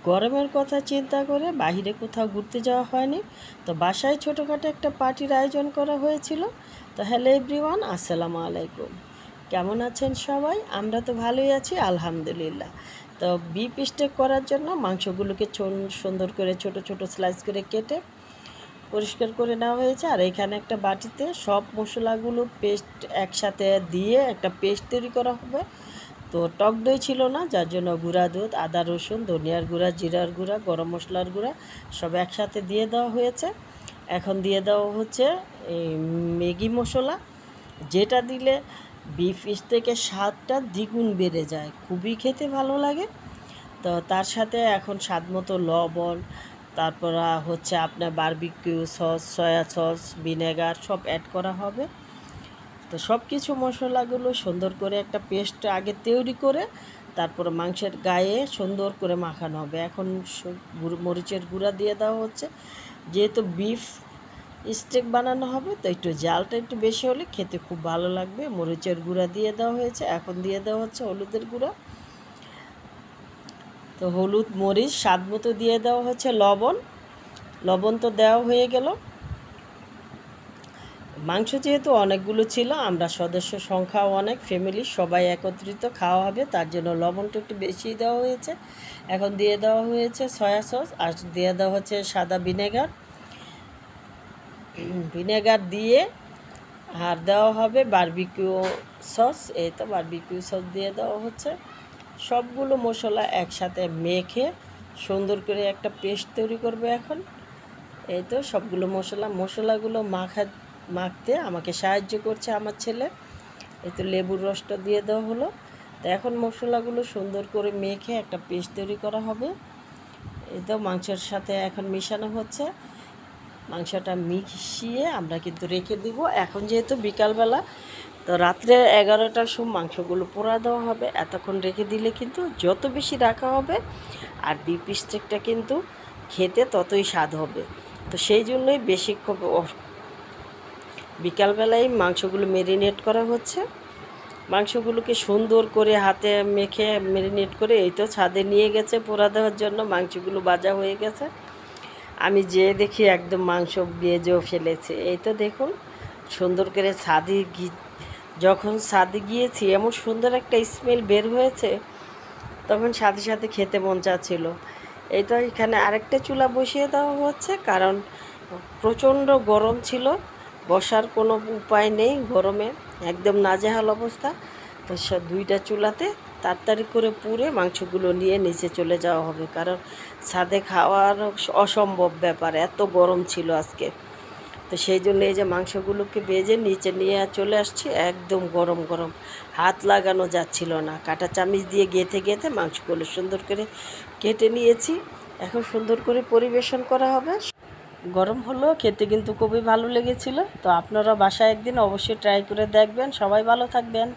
গরমের কথা চিন্তা করে বাইরে কোথাও ঘুরতে যাওয়া হয়নি, তো বাসায় ছোটোখাটো একটা পার্টির আয়োজন করা হয়েছিল। তো হ্যালো এভরিওয়ান, আসসালামু আলাইকুম। কেমন আছেন সবাই? আমরা তো ভালোই আছি আলহামদুলিল্লাহ। তো বিফ স্টেক করার জন্য মাংসগুলোকে সুন্দর করে ছোট ছোট স্লাইস করে কেটে পরিষ্কার করে নেওয়া হয়েছে। আর এখানে একটা বাটিতে সব মশলাগুলো পেস্ট একসাথে দিয়ে একটা পেস্ট তৈরি করা হবে। তো টক দই ছিল না, যার জন্য গুঁড়া দুধ, আদা রসুন, ধনিয়ার গুঁড়া, জিরার গুঁড়া, গরম মশলার গুঁড়া সব একসাথে দিয়ে দেওয়া হয়েছে। এখন দিয়ে দেওয়া হচ্ছে এই ম্যাগি মশলা, যেটা দিলে বিফ থেকে স্বাদটা দ্বিগুণ বেড়ে যায়, খুবই খেতে ভালো লাগে। তো তার সাথে এখন স্বাদ মতো লবণ, তারপর হচ্ছে আপনার barbecue sauce, soya sauce, vinegar সব অ্যাড করা হবে। তো সব কিছু মশলাগুলো সুন্দর করে একটা পেস্ট আগে তৈরি করে তারপর মাংসের গায়ে সুন্দর করে মাখানো হবে। এখন মরিচের গুঁড়া দিয়ে দেওয়া হচ্ছে, যেহেতু বিফ স্টেক বানানো হবে তো একটু জালটা একটু বেশি হলে খেতে খুব ভালো লাগবে। মরিচের গুঁড়া দিয়ে দেওয়া হয়েছে। এখন দিয়ে দেওয়া হচ্ছে হলুদের গুঁড়া। তো হলুদ, মরিচ স্বাদ মতো দিয়ে দেওয়া হচ্ছে, লবণ তো দেওয়া হয়ে গেল। মাংস যেহেতু অনেকগুলো ছিল, আমরা সদস্য সংখ্যাও অনেক, ফ্যামিলি সবাই একত্রিত খাওয়া হবে, তার জন্য লবণটা একটু বেশি দেওয়া হয়েছে। এখন দিয়ে দেওয়া হয়েছে সয়া সস, আর দিয়ে দেওয়া হচ্ছে সাদা ভিনেগার দিয়ে, আর দেওয়া হবে বারবিকিউ সস। এই তো বারবিকিউ সস দিয়ে দেওয়া হচ্ছে। সবগুলো মশলা একসাথে মেখে সুন্দর করে একটা পেস্ট তৈরি করবে এখন। এই তো সবগুলো মশলাগুলো মাখতে আমাকে সাহায্য করছে আমার ছেলে। এই তো লেবুর রসটা দিয়ে দেওয়া হলো। তো এখন মশলাগুলো সুন্দর করে মেখে একটা পেস্ট তৈরি করা হবে। এই তো মাংসের সাথে এখন মিশানো হচ্ছে। মাংসটা মিশিয়ে আমরা কিন্তু রেখে দিব। এখন যেহেতু বিকালবেলা, তো রাত্রে 11টার সময় মাংসগুলো পোড়া দেওয়া হবে। এতক্ষণ রেখে দিলে কিন্তু যত বেশি রাখা হবে আর বিফ স্টেকটা কিন্তু খেতে ততই স্বাদ হবে। তো সেই জন্যই বেশিক্ষণ বিকালবেলায় মাংসগুলো ম্যারিনেট করা হচ্ছে। মাংসগুলোকে সুন্দর করে হাতে মেখে ম্যারিনেট করে এই তো ছাদে নিয়ে গেছে পোড়া দেওয়ার জন্য। মাংসগুলো ভাজা হয়ে গেছে। আমি যেয়ে দেখি একদম মাংস ভেজেও ফেলেছে। এই তো দেখুন সুন্দর করে যখন ছাদে গিয়েছি এমন সুন্দর একটা স্মেল বের হয়েছে, তখন সাথে সাথে খেতে মন চাচ্ছিল। এই তো এখানে আরেকটা চুলা বসিয়ে দেওয়া হচ্ছে, কারণ প্রচণ্ড গরম ছিল, বসার কোনো উপায় নেই, গরমে একদম নাজেহাল অবস্থা। তো দুইটা চুলাতে তাড়াতাড়ি করে পুড়ে মাংসগুলো নিয়ে নিচে চলে যাওয়া হবে, কারণ ছাদে খাওয়ার অসম্ভব ব্যাপার, এত গরম ছিল আজকে। তো সেই জন্য এই যে মাংসগুলোকে ভেজে নিচে নিয়ে চলে আসছি, একদম গরম গরম, হাত লাগানো যাচ্ছিল না। কাঁটা চামচ দিয়ে গেঁথে মাংসগুলো সুন্দর করে কেটে নিয়েছি। এখন সুন্দর করে পরিবেশন করা হবে। গরম হলেও খেতে কিন্তু খুবই ভালো লেগেছিল। তো আপনারা বাসায় একদিন অবশ্যই ট্রাই করে দেখবেন। সবাই ভালো থাকবেন।